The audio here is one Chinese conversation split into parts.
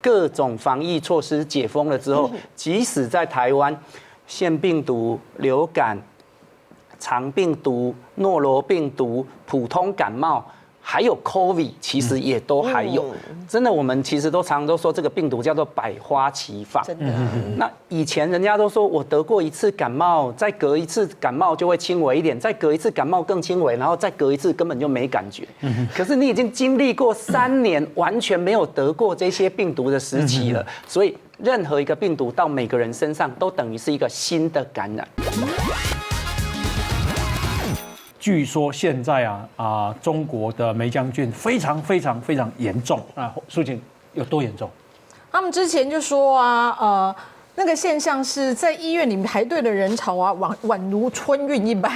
各种防疫措施解封了之后，即使在台湾，腺病毒、流感、肠病毒、诺罗病毒、普通感冒。还有 COVID， 其实也都还有，真的，我们其实都常常都说这个病毒叫做百花齐放。真的，那以前人家都说我得过一次感冒，再隔一次感冒就会轻微一点，再隔一次感冒更轻微，然后再隔一次根本就没感觉。可是你已经经历过3年完全没有得过这些病毒的时期了，所以任何一个病毒到每个人身上都等于是一个新的感染。据说现在中国的梅将军非常严重啊，苏晴有多严重？他们之前就说那个现象是在医院里面排队的人潮宛如春运一般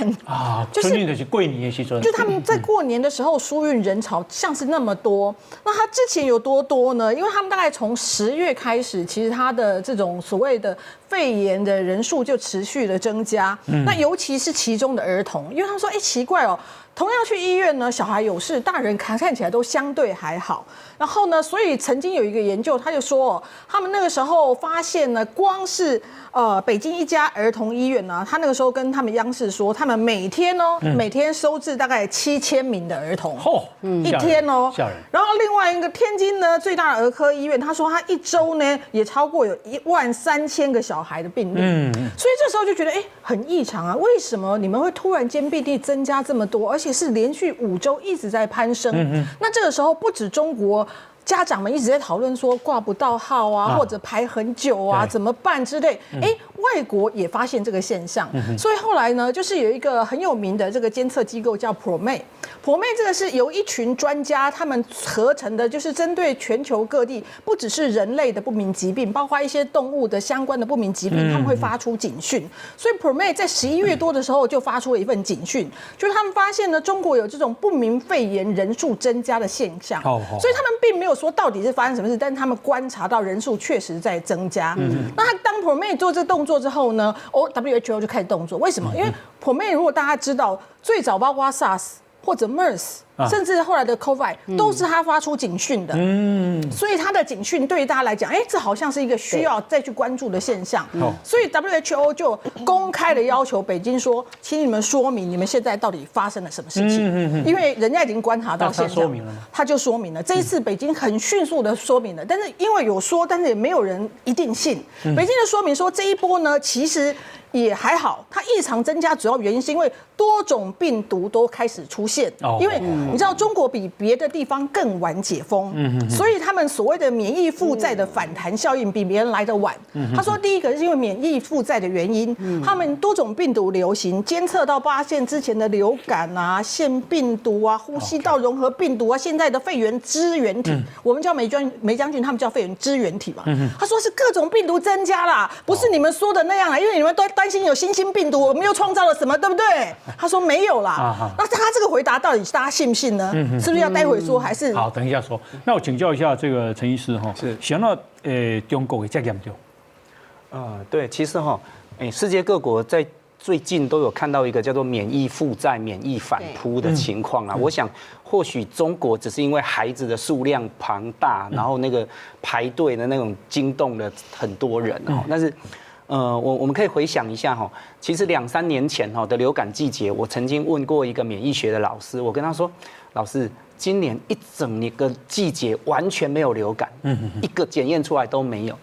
春运就是过年的时候，就他们在过年的时候疏运人潮像是那么多。那他之前有多多呢？因为他们大概从10月开始，其实他的这种所谓的肺炎的人数就持续的增加。那尤其是其中的儿童，因为他们说，奇怪哦。同样去医院呢，小孩有事，大人看起来都相对还好。然后呢，所以曾经有一个研究，他就说，他们那个时候发现呢，光是北京一家儿童医院呢，他那个时候跟他们央视说，他们每天收治大概7000名的儿童，一天哦。然后另外一个天津呢最大的儿科医院，他说他一周呢也超过有13000个小孩的病例。所以这时候就觉得很异常啊，为什么你们会突然间病例增加这么多，而且是连续5周一直在攀升？那这个时候不止中国。家长们一直在讨论说挂不到号或者排很久怎么办之类。外国也发现这个现象，所以后来呢，就是有一个很有名的这个监测机构叫 ProMed 这个是由一群专家他们合成的，就是针对全球各地，不只是人类的不明疾病，包括一些动物的相关的不明疾病，他们会发出警讯。所以 ProMed 在11月多的时候就发出了一份警讯，就是他们发现呢，中国有这种不明肺炎人数增加的现象，所以他们并没有说到底是发生什么事，但是他们观察到人数确实在增加。那他当 ProMed 做这个动作之后呢，WHO 就开始动作。为什么？因为 ProMed 如果大家知道，最早包括 SARS 或者 MERS。甚至后来的 COVID 都是他发出警讯的，所以他的警讯对于大家来讲，这好像是一个需要再去关注的现象。所以 WHO 就公开的要求北京说，请你们说明你们现在到底发生了什么事情，因为人家已经观察到现象，他就说明了。这一次北京很迅速的说明了，但是因为有说，但是也没有人一定信。北京的说明说，这一波呢，其实也还好，它异常增加主要原因是因为多种病毒都开始出现，因为你知道中国比别的地方更晚解封，所以他们所谓的免疫负载的反弹效应比别人来得晚。他说第一个是因为免疫负载的原因，他们多种病毒流行，监测到发现之前的流感腺病毒呼吸道融合病毒现在的肺炎支原体，我们叫梅将军，他们叫肺炎支原体嘛。他说是各种病毒增加啦，不是你们说的那样啦，因为你们都担心有新兴病毒，我们又创造了什么，对不对？他说没有啦。那他这个回答到底大家信不信呢？是不是要待会说，还是好？等一下说。那我请教一下这个陈医师是想到中国也这样严对，其实世界各国在最近都有看到一个叫做免疫负载、免疫反扑的情况啦。我想，或许中国只是因为孩子的数量庞大，然后那个排队的那种惊动了很多人但是。我们可以回想一下其实2-3年前的流感季节，我曾经问过一个免疫学的老师，我跟他说，老师，今年一整个季节完全没有流感，一个检验出来都没有。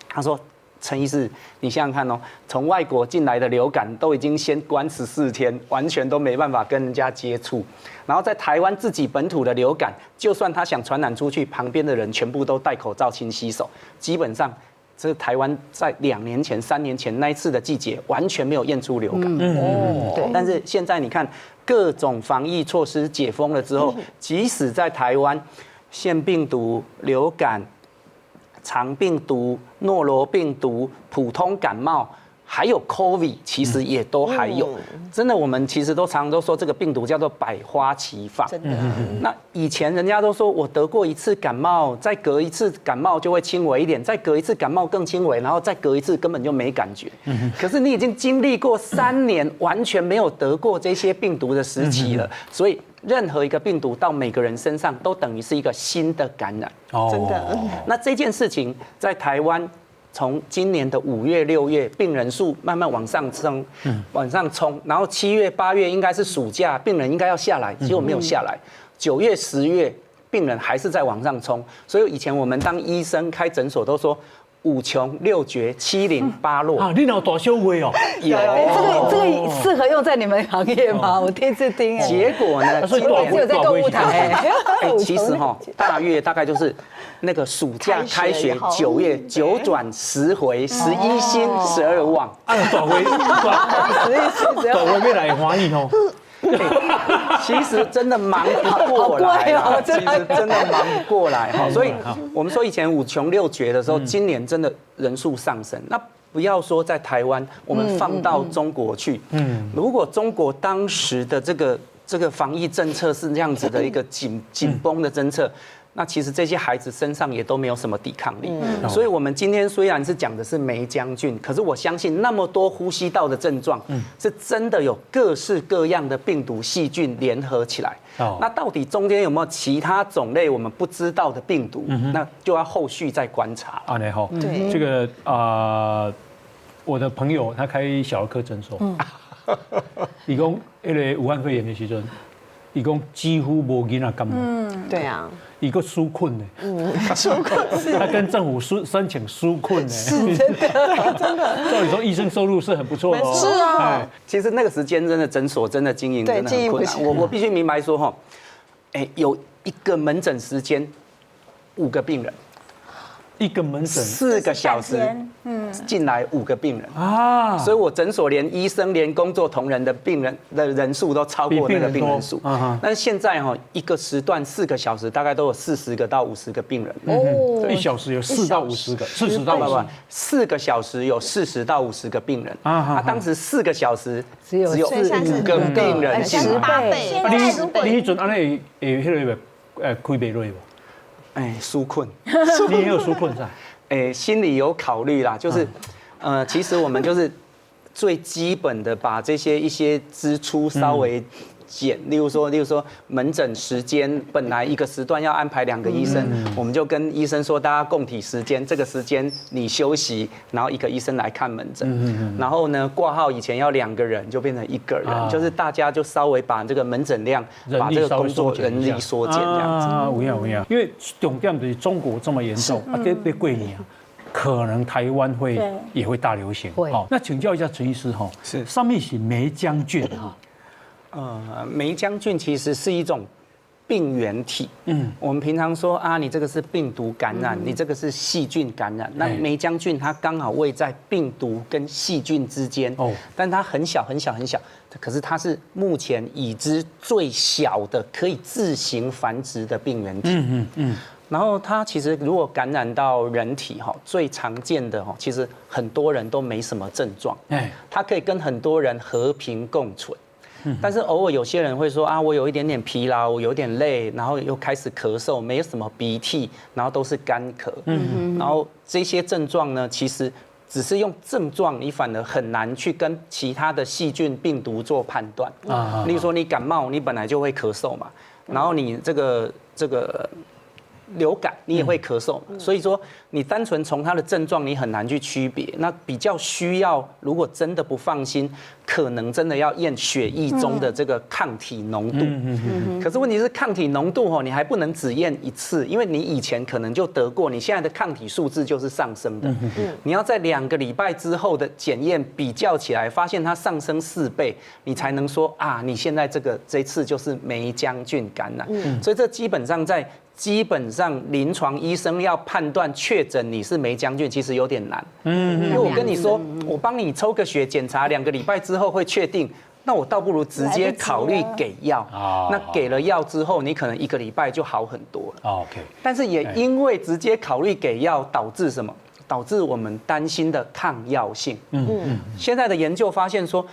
他说，陈医师，你想想看从外国进来的流感都已经先关14天，完全都没办法跟人家接触，然后在台湾自己本土的流感，就算他想传染出去，旁边的人全部都戴口罩、勤洗手，基本上。这是台湾在2年前、3年前那一次的季节完全没有验出流感，对。但是现在你看各种防疫措施解封了之后，即使在台湾，腺病毒、流感、肠病毒、诺罗病毒、普通感冒。还有 COVID， 其实也都还有，真的，我们其实都常常都说这个病毒叫做百花齐放。真的，那以前人家都说我得过一次感冒，再隔一次感冒就会轻微一点，再隔一次感冒更轻微，然后再隔一次根本就没感觉。可是你已经经历过3年完全没有得过这些病毒的时期了，所以任何一个病毒到每个人身上都等于是一个新的感染。真的。那这件事情在台湾，从今年的5月、6月，病人数慢慢往上冲，然后7月、8月应该是暑假，病人应该要下来，结果没有下来。9月、10月，病人还是在往上冲。所以以前我们当医生开诊所都说5穷6绝7零8落啊，你有大小会哦？有。这个适合用在你们行业吗？我第一次听。结果呢？所以只有在购物台。其实大约大概就是那个暑假开学9月9转10回11星12旺。大回要来欢喜哦。其实真的忙不过来，其实真的忙不过来哈。所以我们说以前5穷6绝的时候，今年真的人数上升。那不要说在台湾，我们放到中国去，如果中国当时的这个防疫政策是这样子的一个紧绷的政策，那其实这些孩子身上也都没有什么抵抗力。所以我们今天虽然是讲的是梅将军，可是我相信那么多呼吸道的症状，是真的有各式各样的病毒细菌联合起来。那到底中间有没有其他种类我们不知道的病毒？那就要后续再观察。啊，好，对，这个我的朋友他开小儿科诊所，伊讲那个武汉肺炎的时阵，伊讲几乎无囡仔感染。对啊。一个纾困呢，纾困是，他跟政府申请纾困呢，是真的，真的。照理说医生收入是很不错的哦。是啊，其实那个时间真的诊所真的经营真的很困难。我必须明白说哈，有一个门诊时间5个病人。一个门诊4个小时，进来5个病人啊，所以我诊所连医生连工作同仁的病人的人数都超过那个病人数。但是现在一个时段4个小时，大概都有40个到50个病人。哦，1小时有4到50个，40到50。4个小时有40到50个病人啊，当时4个小时只有5个病人进来。你迄阵安尼会迄个开袂落无？纾困，你也有纾困噻？心里有考虑啦，就是其实我们就是最基本的把这些一些支出稍微减，例如说门诊时间本来一个时段要安排2个医生，我们就跟医生说大家共体时间，这个时间你休息，然后1个医生来看门诊，然后呢挂号以前要2个人就变成1个人，就是大家就稍微把这个门诊量把这个工作人力缩减这样子。有影，因为重点就是中国这么严重，别过年。可能台湾也会大流行。那请教一下陈医师哈，是上面是梅将军哈。梅将军其实是一种病原体。我们平常说啊，你这个是病毒感染，你这个是细菌感染。那梅将军它刚好位在病毒跟细菌之间，但它很小很小很小，可是它是目前已知最小的可以自行繁殖的病原体。然后它其实如果感染到人体最常见的其实很多人都没什么症状，它可以跟很多人和平共存。但是偶尔有些人会说啊，我有一点点疲劳，我有点累，然后又开始咳嗽，没什么鼻涕，然后都是干咳。然后这些症状呢，其实只是用症状，你反而很难去跟其他的细菌、病毒做判断。例如说你感冒，你本来就会咳嗽嘛，然后你这个流感你也会咳嗽嘛，所以说你单纯从它的症状你很难去区别，那比较需要，如果真的不放心，可能真的要验血液中的这个抗体浓度。可是问题是抗体浓度你还不能只验1次，因为你以前可能就得过，你现在的抗体数字就是上升的。你要在2个礼拜之后的检验比较起来，发现它上升4倍，你才能说啊，你现在这次就是梅将军感染。所以这基本上临床医生要判断确诊你是梅将军，其实有点难。因为我跟你说，我帮你抽个血检查2个礼拜之后会确定，那我倒不如直接考虑给药。那给了药之后，你可能1个礼拜就好很多了。OK。但是也因为直接考虑给药，导致什么？导致我们担心的抗药性。现在的研究发现说，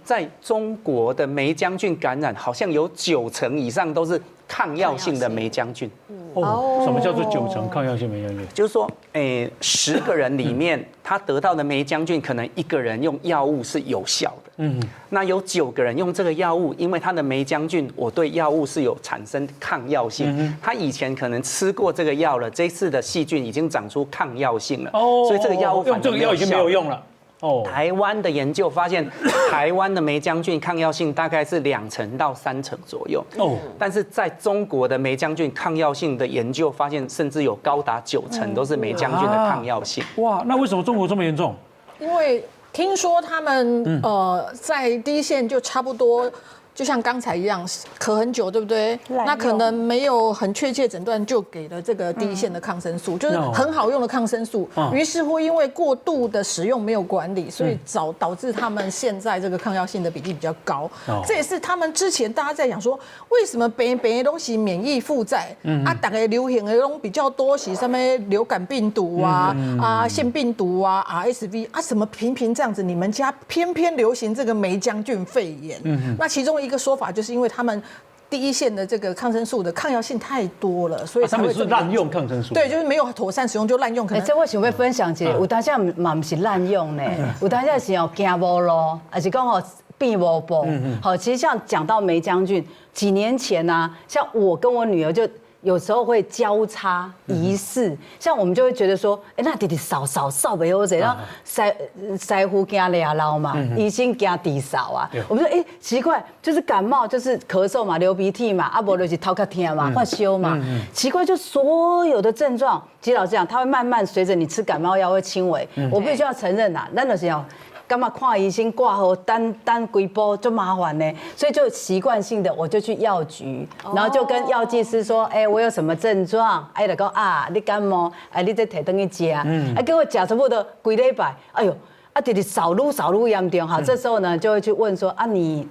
在中国的梅将军感染好像有90%以上都是抗药性的梅浆菌。哦，什么叫做90%抗药性梅浆菌？就是说，10个人里面，他得到的梅浆菌可能1个人用药物是有效的，那有9个人用这个药物，因为他的梅浆菌，我对药物是有产生抗药性，他以前可能吃过这个药了，这次的细菌已经长出抗药性了，所以这个药物用这个药已经没有用了。台湾的研究发现，台湾的梅浆菌抗药性大概是2成到3成左右。但是在中国的梅浆菌抗药性的研究发现，甚至有高达9成都是梅浆菌的抗药性。哇，那为什么中国这么严重？因为听说他们在第一线就差不多。就像刚才一样，咳很久，对不对？那可能没有很确切诊断，就给了这个第一线的抗生素，就是很好用的抗生素。于是乎，因为过度的使用没有管理，所以导致他们现在这个抗药性的比例比较高。这也是他们之前大家在讲说，为什么别的东西免疫负债大概流行的东比较多是什么流感病毒腺病毒RSV 什么频这样子，你们家偏偏流行这个梅浆菌肺炎。那其中一个说法就是因为他们第一线的这个抗生素的抗药性太多了，所以他们是滥用抗生素。对，就是没有妥善使用就滥用。可能这我想要分享一下，有当下嘛不是滥用呢，有当下是要行无路，还是讲避无步。好，其实像讲到梅浆菌，几年前啊，像我跟我女儿就。有时候会交叉仪式，像我们就会觉得说，那弟弟扫袂好势，然后师傅惊抓漏嘛，医生惊地扫啊。我们说，奇怪，就是感冒就是咳嗽嘛，流鼻涕嘛，不就是头壳痛嘛，发烧嘛。奇怪，就所有的症状，其实老实讲，它会慢慢随着你吃感冒药会轻微。我必须要承认呐，那就是要。干嘛看医生挂号单几波就麻烦呢？所以就习惯性的我就去药局，然后就跟药剂师说，我有什么症状？就讲你感冒，你再摕回去吃。给我吃差不多几礼拜，哎呦。弟少撸严重哈，这时候呢就会去问说你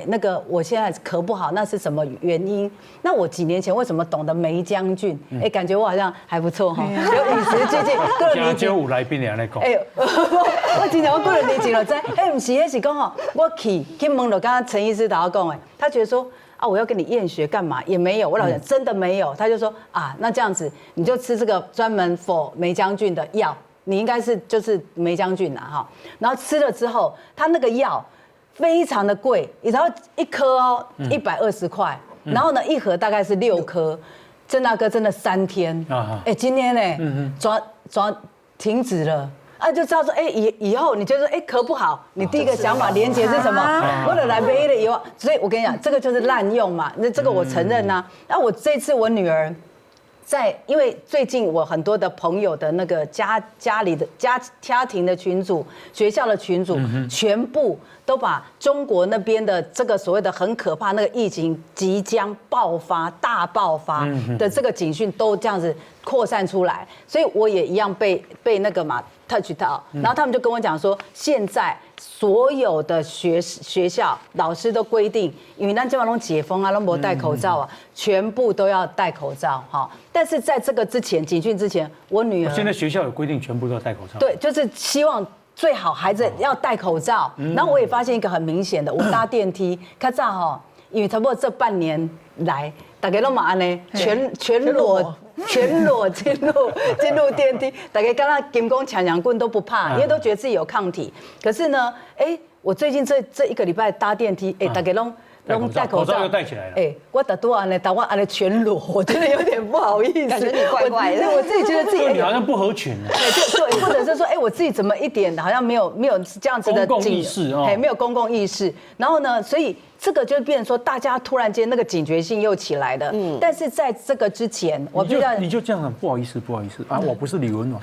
那个我现在咳不好，那是什么原因？那我几年前为什么懂得梅浆菌？感觉我好像还不错哈，有与时俱进。加酒有来宾来讲。我今年我过了年前了，知不是，那是讲我去问了，刚刚陈医师跟我讲他觉得说。我要跟你验血干嘛？也没有，我老讲真的没有。他就说那这样子你就吃这个专门 for 梅浆菌的药。你应该是就是梅浆菌哈，然后吃了之后，它那个药非常的贵，然后1颗120块，然后呢1盒大概是6颗，郑大哥真的3天，今天呢抓停止了。就知道说，以后你就说，咳不好，你第一个想法连结是什么？为了来杯的以后，所以我跟你讲，这个就是滥用嘛，那这个我承认呐。那我这次我女儿。因为最近我很多的朋友的那个家里的家庭的群组、学校的群组，全部都把中国那边的这个所谓的很可怕那个疫情即将大爆发的这个警讯都这样子扩散出来，所以我也一样被那个嘛 touch 到，然后他们就跟我讲说，现在所有的学校老师都规定，因为咱这边都解封啊，都没戴口罩啊，全部都要戴口罩哈。但是在这个之前，警讯之前，我女儿现在学校有规定，全部都要戴口罩。对，就是希望最好孩子要戴口罩。然后我也发现一个很明显的，我搭电梯，看早哈，因为差不多这半年来，大家都嘛呢，全裸进入电梯，大家刚刚金光抢棍都不怕，因为都觉得自己有抗体。可是呢，我最近这1个礼拜搭电梯，大家都戴口罩又戴起来了。我打多安呢，打我安呢全裸，我觉得有点不好意思，感觉你怪怪的。我自己觉得自己你好像不合群。对，或者是说，我自己怎么一点好像没有这样子的公共意识哦，没有公共意识。然后呢，所以这个就变成说，大家突然间那个警觉性又起来了。但是在这个之前，你就这样，不好意思我不是李文婉。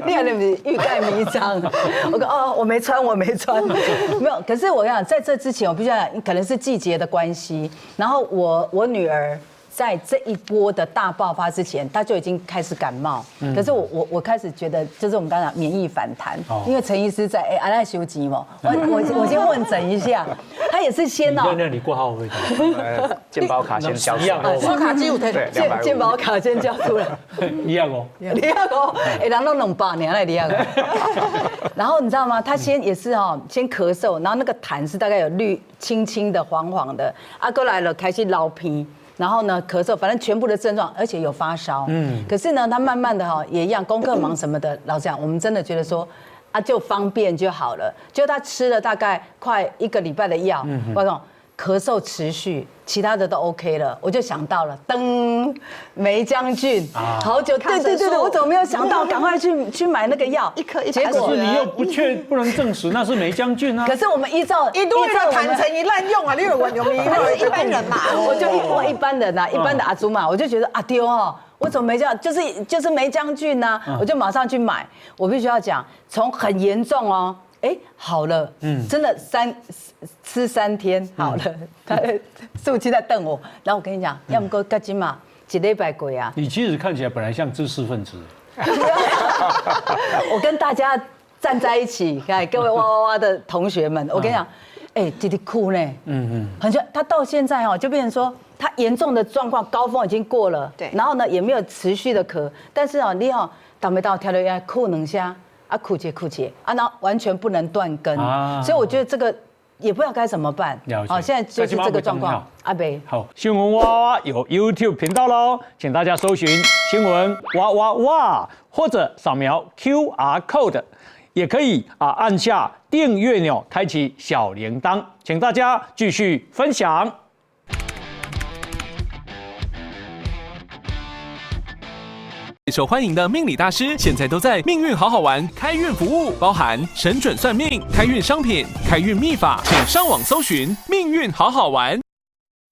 你看你们欲盖弥彰。我说我没穿，没有。可是我跟你讲，在这之前，我必须要讲，可能是季节的关系。然后我女儿在这一波的大爆发之前，她就已经开始感冒。可是我开始觉得，就是我们刚才讲免疫反弹，因为陈医师在安奈休息嘛，我先问诊一下，他也是先在那里挂号会健保卡先交出来，刷卡机有推健保卡先交出来，250，人都200年了250。然后你知道吗？他先也是先咳嗽，然后那个痰是大概有绿青青的、黄黄的，过来了开始老皮。然后呢，咳嗽，反正全部的症状，而且有发烧。可是呢，他慢慢的也一样，功课忙什么的，老实讲，我们真的觉得说，就方便就好了。就他吃了大概快1个礼拜的药，我讲咳嗽持续，其他的都 OK 了，我就想到了，噔，梅将军，好久，对，我怎么没有想到，赶快去买那个药，一颗结果你又不能证实那是梅将军啊。可是我们依照坦诚一滥用啊，例如我们一般人嘛，我就一般人啊，一般的阿祖嘛，我就觉得丢我怎么没这样？就是梅将军呐，我就马上去买。我必须要讲，从很严重好了，真的吃3天好了。他17在瞪我，然后我跟你讲，要么过赶紧嘛，1礼拜过啊。你其实看起来本来像知识分子。我跟大家站在一起，各位哇哇哇的同学们，我跟你讲，弟弟哭呢，很像他到现在就变成说，他严重的状况高峰已经过了，对，然后呢也没有持续的咳，但是你倒霉到跳了要哭2下。哭姐然后完全不能断根，所以我觉得这个也不知道该怎么办。现在就是这个状况。阿北，好，新闻哇哇有 YouTube 频道喽，请大家搜寻新闻哇哇哇，或者扫描 QR code， 也可以按下订阅钮，开启小铃铛，请大家继续分享。受欢迎的命理大师，现在都在命运好好玩开运服务，包含神准算命、开运商品、开运秘法，请上网搜寻命运好好玩。